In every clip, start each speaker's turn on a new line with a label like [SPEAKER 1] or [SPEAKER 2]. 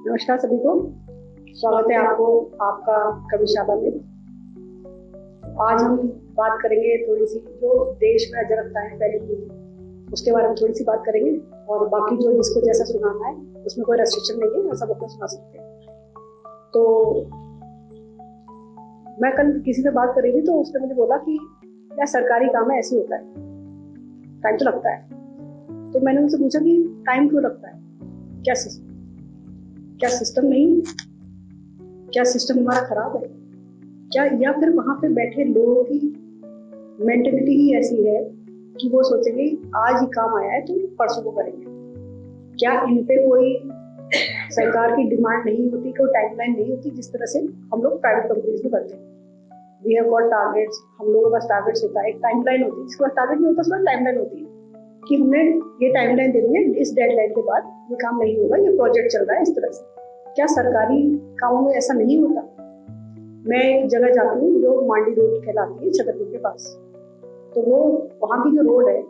[SPEAKER 1] नमस्कार सभी को, स्वागत है आपको आपका कविशाला में। आज हम बात करेंगे थोड़ी सी जो देश में अजरकता है पहले की, उसके बारे में थोड़ी सी बात करेंगे। और बाकी जो जिसको जैसा सुनाना है उसमें कोई रेस्ट्रिक्शन नहीं है, सब अपना सुना सकते हैं। तो मैं कल किसी से बात कर रही थी तो उसने मुझे बोला कि यार सरकारी काम है, ऐसे होता है, टाइम तो लगता है। तो मैंने उनसे पूछा कि टाइम क्यों लगता है, क्या सिस्टम नहीं, क्या सिस्टम हमारा खराब है क्या, या फिर वहां पे बैठे लोगों की मेंटेलिटी ही ऐसी है कि वो सोचेंगे आज ही काम आया है तो परसों को करेंगे। क्या इन पे कोई सरकार की डिमांड नहीं होती, कोई टाइमलाइन नहीं होती जिस तरह से हम लोग प्राइवेट कंपनीज में करते हैं। वी हैव गॉट टारगेट्स, हम लोगों के पास टारगेट्स होता है, एक टाइमलाइन होती है। जिसके पास टारगेट नहीं होता उसके पास टाइमलाइन होती है कि हमने ये टाइमलाइन दे दी है, इस डेडलाइन के बाद ये काम नहीं होगा, ये प्रोजेक्ट चल रहा है इस तरह से। क्या सरकारी कामों में ऐसा नहीं होता? मैं एक जगह जाती हूँ जो मांडी रोड कहलाती है, छतरपुर के पास। तो वो वहाँ की जो रोड है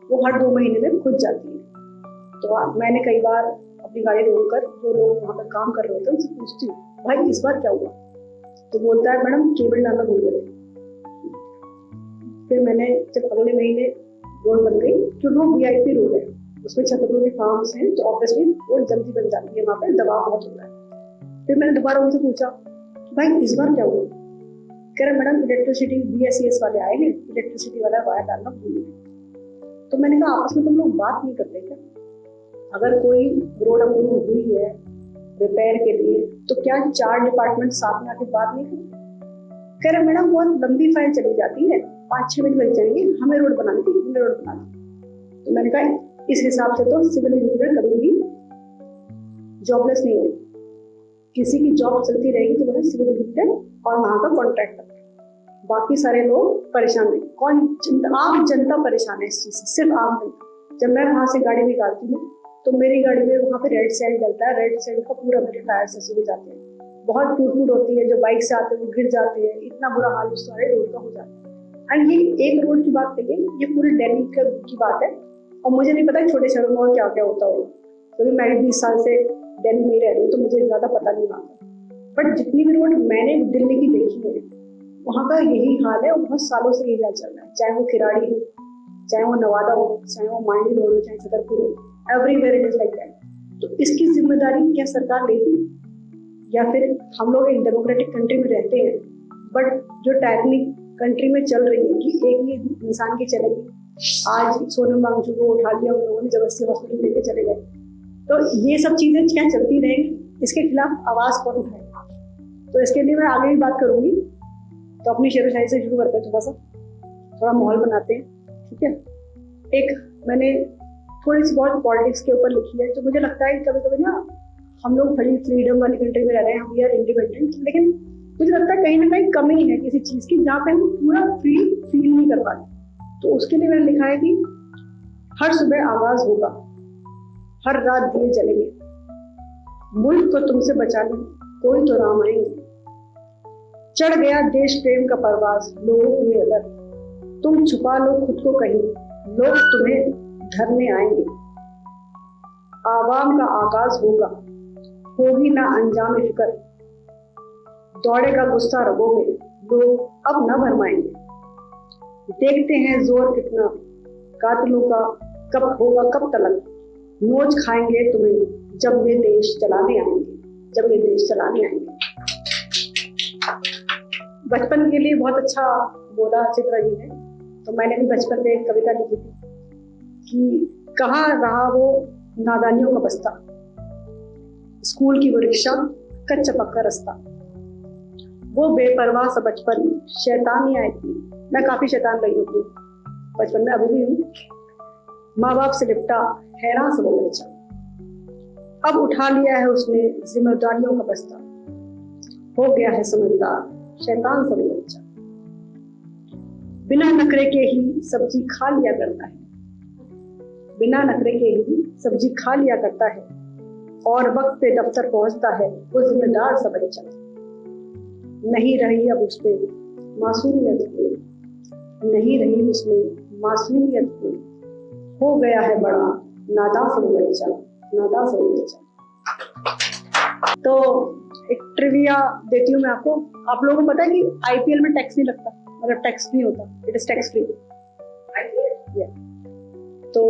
[SPEAKER 1] वो हर 2 महीने में खुद जाती है। तो मैंने कई बार अपनी गाड़ी रोककर जो लोग वहाँ पर काम कर रहे होते हैं उनसे पूछती हूँ, भाई इस बार क्या हुआ? तो बोलता है मैडम केबल डालना भूल गए। फिर मैंने जब अगले महीने रोड बन गई, क्योंकि वो VIP रोड है, उसमें छतरपुर के फार्म्स हैं, तो ऑब्वियसली रोड जल्दी बन जाती है, वहाँ पे दबाव बहुत हो रहा है। फिर मैंने दोबारा उनसे पूछा भाई इस बार क्या हुआ? कह रहे मैडम इलेक्ट्रिसिटी BSES वाले आए हैं, इलेक्ट्रिसिटी वाला वायर डालना भूल गए। तो मैंने कहा आपस में तुम लोग बात नहीं करते क्या? अगर कोई रोड अप्रूव हुई है रिपेयर के लिए तो क्या 4 डिपार्टमेंट साथ में आके बात नहीं करते? कह रहे मैडम बहुत लंबी फाइल चली जाती है, 5-6 मिनट लग जाएंगे, हमें रोड बनानी थी, हमें रोड बनानी। तो मैंने कहा इस हिसाब से तो सिविल इंजीनियर करूंगी जॉबलेस नहीं होगी। किसी की जॉब चलती रहेगी तो वो सिविल इंजीनियर और वहां का कॉन्ट्रैक्टर, बाकी सारे लोग परेशान नहीं। आम जनता परेशान है इस चीज से, सिर्फ आम जनता। जब मैं वहां से गाड़ी निकालती हूँ तो मेरी गाड़ी में वहां पे रेड सेल जलता है, रेड सेल का पूरा मेरे टायर से हो जाते हैं, बहुत टूट होती है, जो बाइक से आते हैं वो गिर जाते हैं, इतना बुरा हाल उस सारे रोड का हो जाता है। एंड ये एक रोड की बात नहीं है, ये पूरे दिल्ली की बात है। और मुझे नहीं पता छोटे शहरों में और क्या क्या होता होगा, क्योंकि मैं 20 साल से दिल्ली में रह रही हूँ तो मुझे ज्यादा पता नहीं वहाँ का। बट जितनी भी रोड मैंने दिल्ली की देखी है वहाँ का यही हाल है और बहुत सालों से यही हाल चल रहा है। चाहे वो खिराड़ी हो, चाहे वो नवादा हो, चाहे वो मांडी रोड हो, चाहे छतरपुर हो, everywhere it is like that. तो इसकी जिम्मेदारी क्या सरकार लेगी, या फिर हम लोग एक डेमोक्रेटिक कंट्री में रहते हैं बट जो टेक्निक कंट्री में चल रही है कि एक ही इंसान की चलेगी। आज सोनम वांगचुक को उठा लिया उन लोगों ने, जबरदस्ती हॉस्पिटल लेके चले गए। तो ये सब चीजें क्या चलती रहेंगी, इसके खिलाफ आवाज कौन उठाएगा? तो इसके लिए मैं आगे भी बात करूंगी। तो अपनी शेरोशायरी से शुरू करते हैं, थोड़ा माहौल बनाते हैं, ठीक है। एक मैंने थोड़ी सी बहुत पॉलिटिक्स के ऊपर लिखी है, जो मुझे लगता है कभी कभी ना हम लोग बड़ी फ्रीडम वाली कंट्री में रह रहे हैं, हम यार इंडिपेंडेंट, लेकिन मुझे लगता है कहीं ना कहीं कमी है किसी चीज की, जहाँ पे हम पूरा फील नहीं कर पाते। तो उसके लिए मैंने लिखा है कि हर सुबह आगाज होगा, हर रात दिए जलेंगे, मुल्क को तुमसे बचाने कोई तो राम आएंगे। चढ़ गया देश प्रेम का परवाज लोगों में, अगर तुम छुपा लो खुद को कहीं, लोग तुम्हें धरने आएंगे। आवाम का आगाज होगा, होगी ना अंजाम फिक्र, दौड़ेगा गुस्सा रगों में, लोग अब न भरमाएंगे। देखते हैं जोर कितना कातिलों का, कब होगा कब तलक, नोच खाएंगे तुम्हें जब ये देश चलाने आएंगे, जब ये देश चलाने आएंगे। बचपन के लिए बहुत अच्छा बोला चित्रा जी ने। तो मैंने भी बचपन में एक कविता लिखी थी कि कहाँ रहा वो नादानियों का बस्ता, स्कूल की वो रिक्शा, कच्चा पक्का रास्ता, वो बेपरवाह सा बचपन, शैतानियां थी। मैं काफी शैतान रही हूँ बचपन में, अभी भी हूँ। माँ बाप से लिपटा हैरान सा वो बच्चा, अब उठा लिया है उसने जिम्मेदारियों का बस्ता, हो गया है समझदार, शैतान सा वो बच्चा। बिना नखरे के ही सब्जी खा लिया करता है, बिना नखरे के ही सब्जी खा लिया करता है, और वक्त पे दफ्तर पहुंचता है वो जिम्मेदार सा बच्चा। नहीं रही अब उसपे मासूमियत कोई, नहीं रही उसमें मासूमियत कोई, हो गया है बड़ा नादान सा बच्चा, नादान सा बच्चा। तो एक ट्रिविया देती हूँ मैं आपको। आप लोगों को पता है कि आईपीएल में टैक्स नहीं लगता, मतलब टैक्स नहीं होता, इट इज टैक्स फ्री। तो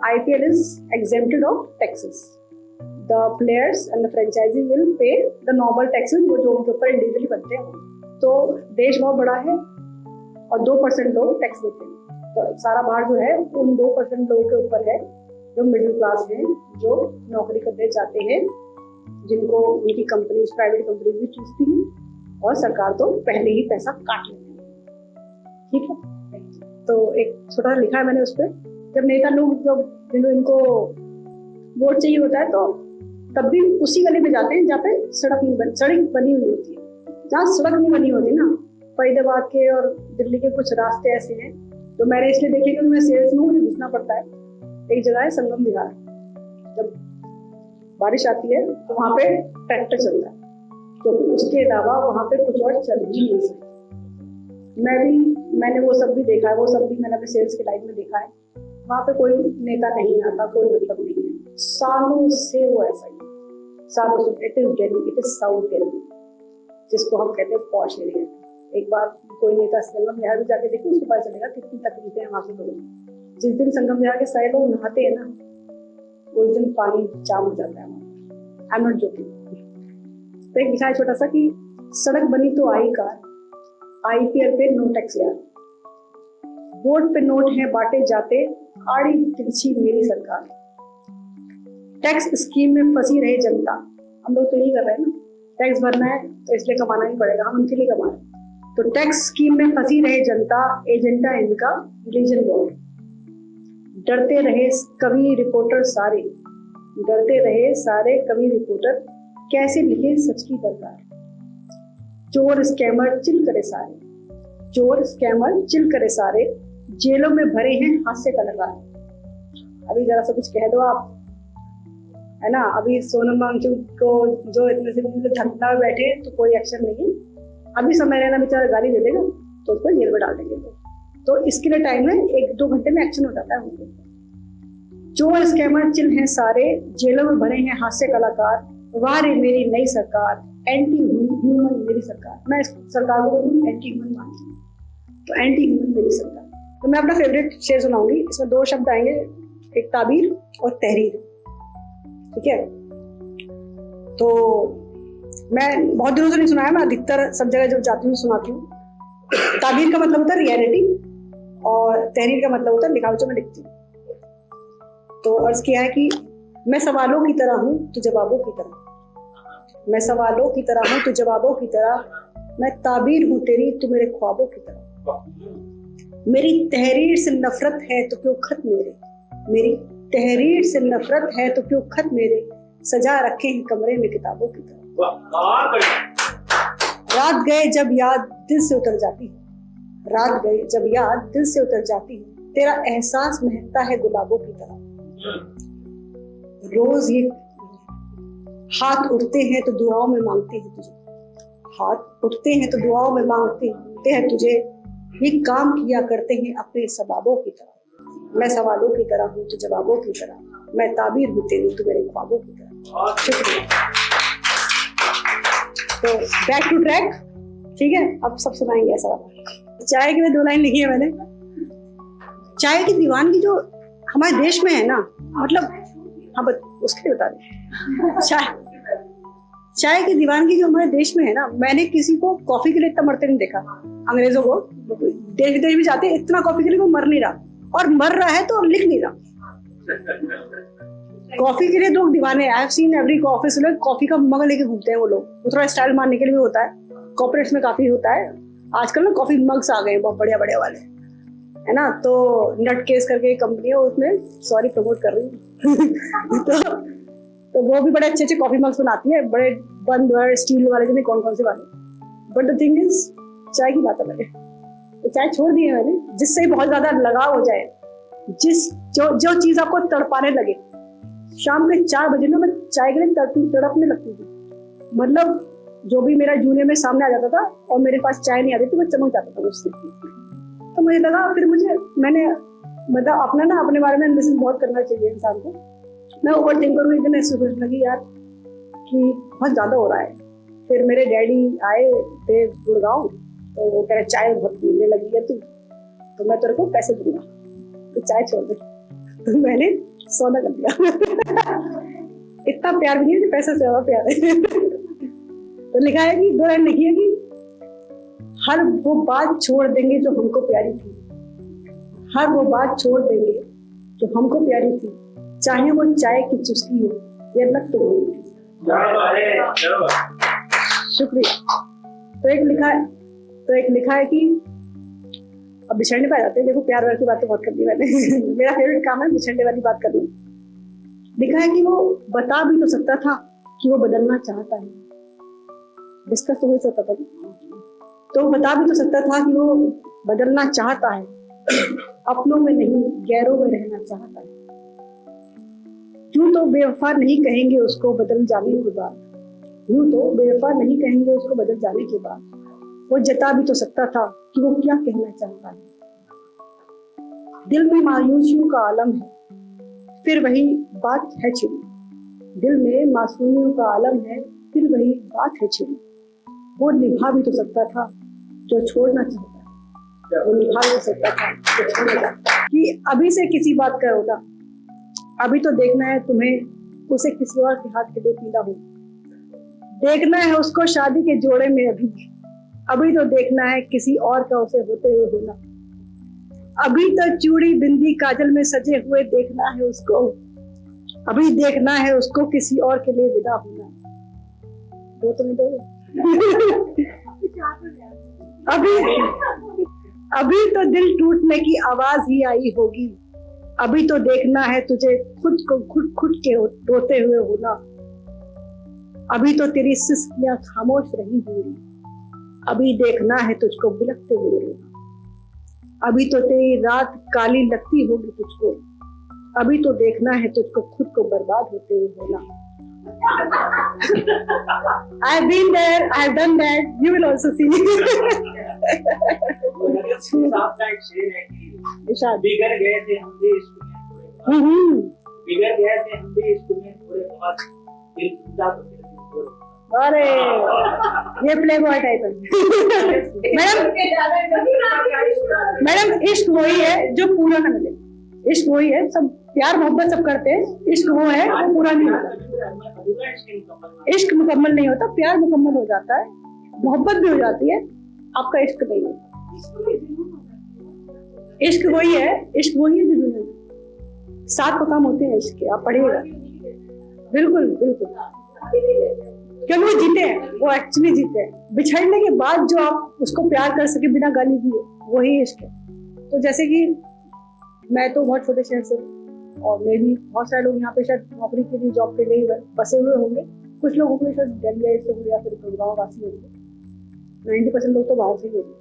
[SPEAKER 1] IPL is exempted of taxes. The players and the franchisee will pay the normal taxes जो उनके ऊपर इंडिविजुअली बनते हैं। तो देश बहुत बड़ा है और 2% लोग टैक्स देते हैं। तो सारा भार जो है उन 2% लोगों के ऊपर है जो मिडिल क्लास हैं, जो नौकरी करने जाते हैं, जिनको उनकी कंपनीज, प्राइवेट कंपनीज भी चूसती हैं और सरकार तो पहले ही पैसा काट लेती है। ठीक है, तो एक छोटा सा लिखा है मैंने उस पर। जब नेता लोग जब इनको वोट चाहिए होता है तो तब भी उसी गली में जाते हैं जहाँ पे सड़क बनी हुई होती है। जहाँ सड़क नहीं बनी होती ना, फरीदाबाद के और दिल्ली के कुछ रास्ते ऐसे हैं तो मैंने इसलिए देखे कि मैं सेल्स में मुझे घुसना पड़ता है। एक जगह है संगम विहार, जब बारिश आती है तो वहाँ पे ट्रैक्टर चलता है, तो उसके अलावा वहाँ पे कुछ और चल ही नहीं सकता। मैंने वो सब भी देखा है, वो सब भी मैंने अपने सेल्स की लाइफ में देखा है। वहाँ पे कोई नेता नहीं आता, कोई मतलब नहीं है, सालों से वो ऐसा ही, सालों से। It is Delhi, it is south Delhi, जिसको हम कहते हैं पॉश एरिया। एक बार कोई नेता संगम विहार भी जाके देखिए, उसको पता चलेगा कितनी तकलीफें हैं वहाँ के लोगों। जिस दिन संगम विहार के सारे लोग नहाते हैं ना, उस दिन पानी जाम हो जाता है वहाँ। I am not joking. तो एक दिखाया छोटा सा कि सड़क बनी तो आई कार, आईपीएल पे नो टैक्स यार, वोट पे नोट है बांटे जाते, आड़ी तिरछी मेरी सरकार, टैक्स स्कीम में फंसी रहे जनता। हम लोग तो यही कर रहे हैं ना, टैक्स भरना है तो इसलिए कमाना ही पड़ेगा, हम उनके लिए कमा रहे हैं। तो टैक्स स्कीम में फंसी रहे जनता, एजेंडा इनका रिलीजन वॉर। डरते रहे कवि रिपोर्टर सारे, डरते रहे सारे कवि रिपोर्टर, कैसे लिखे सच की दरकार। चोर स्कैमर चिल करे सारे, चोर स्कैमर चिल करे सारे, जेलों में भरे हैं हास्य कलाकार। अभी जरा सा कुछ कह दो आप, है ना। अभी सोनम वांगचुक को जो इतने से धरना में बैठे तो कोई एक्शन नहीं है। अभी समय रहना बेचारा गाली दे देगा तो उसको जेल में डाल देंगे। तो इसके लिए टाइम है, 1-2 घंटे में एक्शन हो जाता है उनको। चोर स्कैमर चिल हैं सारे, जेलों में भरे हैं हास्य कलाकार, वाह रे मेरी नई सरकार, एंटी ह्यूमन मेरी सरकार। मैं इस सरकार को एंटी ह्यूमन मानती हूँ, तो एंटी ह्यूमन मेरी सरकार। तो मैं अपना फेवरेट शेर सुनाऊंगी। इसमें 2 शब्द आएंगे, एक ताबीर और तहरीर। ठीक है, तो मैं बहुत दिनों से नहीं सुनाया, मैं अधिकतर सब जगह जब जाती हूँ सुनाती हूँ। ताबीर का मतलब होता है रियलिटी और तहरीर का मतलब होता है लिखावट जो मैं लिखती हूँ। तो अर्ज किया है कि मैं सवालों की तरह हूँ तो जवाबों की तरह, मैं सवालों की तरह हूँ तो जवाबों की तरह, मैं ताबीर हूँ तेरी तो मेरे ख्वाबों की तरह। मेरी तहरीर से नफरत है तो क्यों खत मेरे, मेरी तहरीर से नफरत है तो क्यों खत मेरे, सजा रखे हैं कमरे में किताबों की तरह। रात गए जब याद दिल से उतर जाती है, रात गए जब याद दिल से उतर जाती है, तेरा एहसास महकता है गुलाबों की तरह। रोज ये हाथ उठते हैं तो दुआओं में मांगते हैं तुझे, हाथ उठते हैं तो दुआओं में मांगते हैं तुझे, ये काम किया करते हैं अपने सबाबों की तरह। मैं सवालों की तरह हूँ तो जवाबों की तरह, मैं ताबीर हूँ तेरी तो मेरे ख्वाबों की तरह। शुक्रिया। तो बैक टू ट्रैक, ठीक है, अब सब सुनाएंगे ऐसा वाला। चाय की 2 लाइन लिखी है मैंने। चाय की दीवानगी जो हमारे देश में है ना, मतलब हाँ उसके लिए बता दें। चाय की दीवानगी जो हमारे देश में है ना, मैंने किसी को कॉफी के लिए इतना मरते नहीं देखा। अंग्रेजों को देश विदेश भी जाते इतना कॉफी के लिए, वो मर नहीं रहा, और मर रहा है तो लिख नहीं रहा। कॉफी के लिए लोग दीवाने हैं। I have seen every coffee से लोग कॉफी का मग लेके घूमते हैं वो लोग, वो थोड़ा स्टाइल मारने के लिए भी होता है, कॉर्पोरेट्स में काफी होता है आजकल ना। कॉफी मग्स आ गए हैं बहुत बढ़िया बढ़िया वाले, है ना। तो नट केस करके एक कंपनी है, उसमें सॉरी प्रमोट कर रही हूँ तो वो भी बड़े अच्छे अच्छे कॉफी मग्स बनाती है, बड़े बंद स्टील वाले, जिन्हें कौन से वाले। बट द थिंग इज, चाय की बात अलग है। तो चाय छोड़ दी है मैंने, जिससे बहुत ज्यादा लगाव हो जाए, जो चीज आपको तड़पाने लगे। शाम के 4 बजे ना मैं चाय के लिए तड़पने लगती थी। मतलब जो भी मेरा जूनियर में सामने आ जाता था और मेरे पास चाय नहीं आती थी, मैं चमक जाता था उससे। तो मुझे लगा, फिर मैंने मतलब अपना ना अपने बारे में एनालिसिस बहुत करना चाहिए इंसान को। मैं ओवर थिंकर हूँ, इतने सोचने लगी यार कि बहुत ज़्यादा हो रहा है। फिर मेरे डैडी आए थे गुड़गांव, तो वो कह रहे चाय बहुत पीने लगी है तू, तो मैं तेरे को पैसे दूंगा तो चाय छोड़ दे। तो मैंने सौदा कर दिया। इतना प्यार भी नहीं है, पैसे से ज्यादा प्यार है। तो लिखा है कि 2 लाइन लिखी है कि हर वो बात छोड़ देंगे जो हमको प्यारी थी, हर वो बात छोड़ देंगे जो हमको प्यारी थी, चाहे वो चाय की चुस्की हो या लत तो होगी थी। शुक्रिया। तो एक लिखा है कि अब बिछड़ने पे जाते हैं। देखो प्यार की बात तो बहुत कर दी मैंने। मेरा फेवरेट काम है बिछड़ने वाली बात करनी। लिखा है कि वो बता भी तो सकता था कि वो बदलना चाहता है, डिस्कस तो हो सकता था, तो बता भी तो सकता था कि वो बदलना चाहता है, अपनों में नहीं गैरों में रहना चाहता है। यूं तो बेवफा नहीं कहेंगे उसको बदल जाने के बाद, यूं तो बेवफा नहीं कहेंगे उसको बदल जाने के बाद, वो जता भी तो सकता था कि वो क्या कहना चाहता है। दिल में मायूसियों का आलम है, फिर वही बात है छिड़ी, दिल में मासूमियों का आलम है, फिर वही बात है छिड़ी। वो निभा भी तो सकता था जो छोड़ना चाहता है, वो निभा भी सकता था जो छोड़ना चाहता है। कि अभी से किसी बात का रोना, अभी तो देखना है तुम्हें उसे किसी और के हाथ के लिए पीला हो, देखना है उसको शादी के जोड़े में अभी तो देखना है किसी और का उसे होते हुए होना, अभी तो चूड़ी बिंदी काजल में सजे हुए देखना है उसको, अभी देखना है उसको किसी और के लिए विदा होना। दो तो नहीं दो। अभी तो दिल टूटने की आवाज ही आई होगी, अभी तो देखना है तुझे खुद को खुद के रोते हुए होना, अभी तो तेरी सिसकियां खामोश रही होंगी, अभी देखना है तुझको बिलखते हुए रोना, अभी तो तेरी रात काली लगती होगी तुझको, अभी तो देखना है तुझको खुद को बर्बाद होते हुए होना। I've been there, I've done that, you will also see.
[SPEAKER 2] बिगड़ गए थे हम भी इश्क में, बिगड़ गए थे हम भी इश्क में थोड़े बहुत, दिल टूटा तो फिर भी थोड़ा।
[SPEAKER 1] अरे ये प्ले बॉय टाइप है। मैडम इश्क वही है जो पूरा ना मिले, इश्क वही है, सब प्यार मोहब्बत सब करते हैं, इश्क वो है वो पूरा नहीं होता। इश्क मुकम्मल नहीं होता, प्यार मुकम्मल हो जाता है, मोहब्बत भी हो जाती है, आपका इश्क नहीं होता। इश्क वही है, इश्क वही है जो दुनिया में 7 मकाम होते हैं इश्क के, आप पढ़िएगा। बिल्कुल बिल्कुल, क्योंकि वो जीते हैं, वो एक्चुअली जीते हैं। बिछड़ने के बाद जो आप उसको प्यार कर सके बिना गाली दिए, वही इश्क है। तो जैसे कि मैं तो बहुत छोटे शहर से, और मे भी बहुत सारे लोग यहाँ पे शायद नौकरी के लिए जॉब के लिए बसे हुए होंगे, कुछ लोग होंगे शायद दिल्ली से होंगे या फिर गुड़गांव वासी होंगे, 90% लोग तो बाहर से ही होंगे।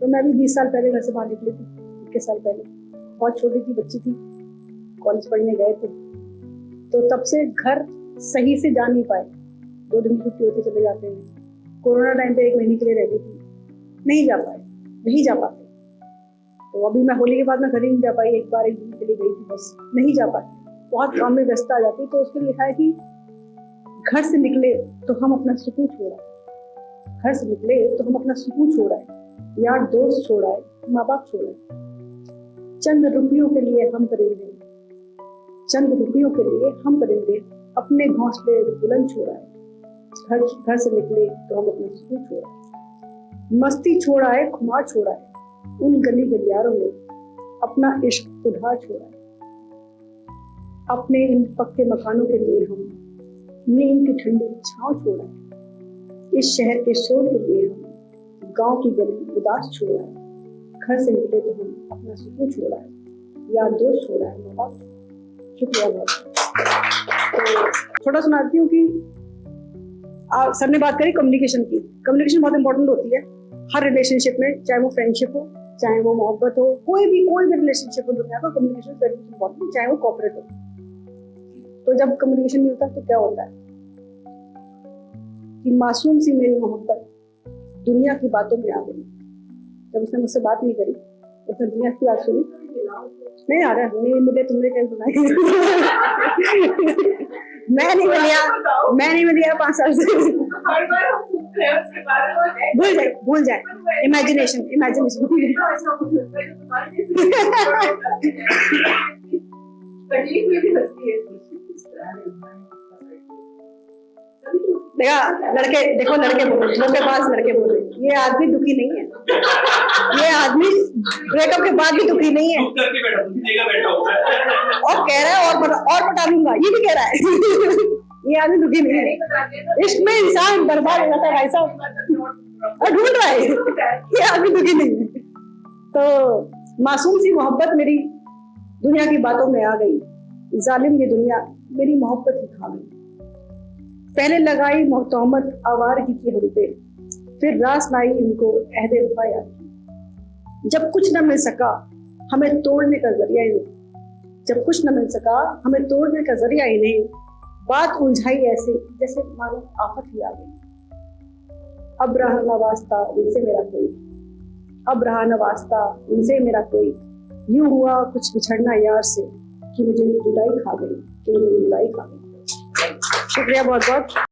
[SPEAKER 1] तो मैं भी 20 साल पहले घर से बाहर निकली थी, 21 साल पहले, बहुत छोटी थी, बच्ची थी, कॉलेज पढ़ने गए थे, तो तब से घर सही से जा नहीं पाए, 2 दिन की छुट्टी होती चले जाते हैं। कोरोना टाइम पे 1 महीने के लिए रहती थी, नहीं जा पाते। तो अभी मैं होली के बाद मैं घर ही नहीं जा पाई, एक बार 1 दिन के लिए गई थी बस, नहीं जा पाई, बहुत काम में व्यस्त आ जाती। तो उसमें लिखा है कि घर से निकले तो हम अपना सुकून छोड़ा, घर से निकले तो हम अपना सुकून छोड़ा है, यार दोस्त छोड़ा है, माँ बाप छोड़ा है, चंद रुपयों के लिए हम परिंदे, चंद रुपयों के लिए हम परिंदे अपने घोंसले बुलंद छोड़ा है, घर से निकले तो हम अपना सुकून छोड़ा है, मस्ती छोड़ा है, खुमार छोड़ा है, उन गली गलियारों में अपना इश्क उधार छोड़ा है, अपने इन पक्के मकानों के लिए हमने इनकी ठंडी छांव छोड़ा है, इस शहर के शोर के लिए हम गांव की गली उदास छोड़ा है, घर से निकले तो हम अपना सुकून छोड़ा है, यार दोस्त छोड़ा है, माँ बाप। शुक्रिया बहुत। तो थोड़ा सुनाती हूँ कि सर ने बात करी कम्युनिकेशन की। कम्युनिकेशन बहुत इंपॉर्टेंट होती है हर रिलेशनशिप में, चाहे वो फ्रेंडशिप हो, चाहे वो मोहब्बत हो, कोई भी रिलेशनशिप हो दुनिया का, कम्युनिकेशन वेरी इंपॉर्टेंट, चाहे वो कॉर्पोरेट हो। तो जब कम्युनिकेशन नहीं होता तो क्या होता है कि मासूम सी मेरी मोहब्बत दुनिया की बातों में आ गई। जब उसने मुझसे बात नहीं करी, उसने दुनिया की बात सुनी, नहीं आ रहा है, नहीं मिले तुमने क्या सुनाई। मैं नहीं मिली 5 साल से।
[SPEAKER 3] हर बार हम सुनते हैं उसके बारे में,
[SPEAKER 1] भूल जाए इमेजिनेशन
[SPEAKER 3] तकलीफ में भी हंसती है।
[SPEAKER 1] देखा लड़के बोले, धोखेबाज लड़के बोले, ये आदमी दुखी नहीं है, ये आदमी ब्रेकअप के बाद भी दुखी नहीं है, और कह रहा है और पटा लूंगा, ये भी कह रहा है। ये आदमी दुखी नहीं है। इश्क में इंसान बर्बाद हो जाता है भाई साहब, और ढूंढ रहा है, ये आदमी दुखी नहीं है। तो मासूम सी मोहब्बत मेरी दुनिया की बातों में आ गई, जालिम ये दुनिया मेरी मोहब्बत ही खा गई। पहले लगाई तोहमत आवारगी की हम पे, फिर रास लाई इनको अहदे वफा याद की। जब कुछ न मिल सका हमें तोड़ने का जरिया ही नहीं, जब कुछ न मिल सका हमें तोड़ने का जरिया ही नहीं, बात उलझाई ऐसे जैसे मानो आफत ही आ गई। अब रहा न वास्ता उनसे मेरा कोई, अब रहा न वास्ता उनसे मेरा कोई, यूं हुआ कुछ बिछड़ना यार से कि मुझे जुदाई खा गई, शुक्रिया बहुत बहुत।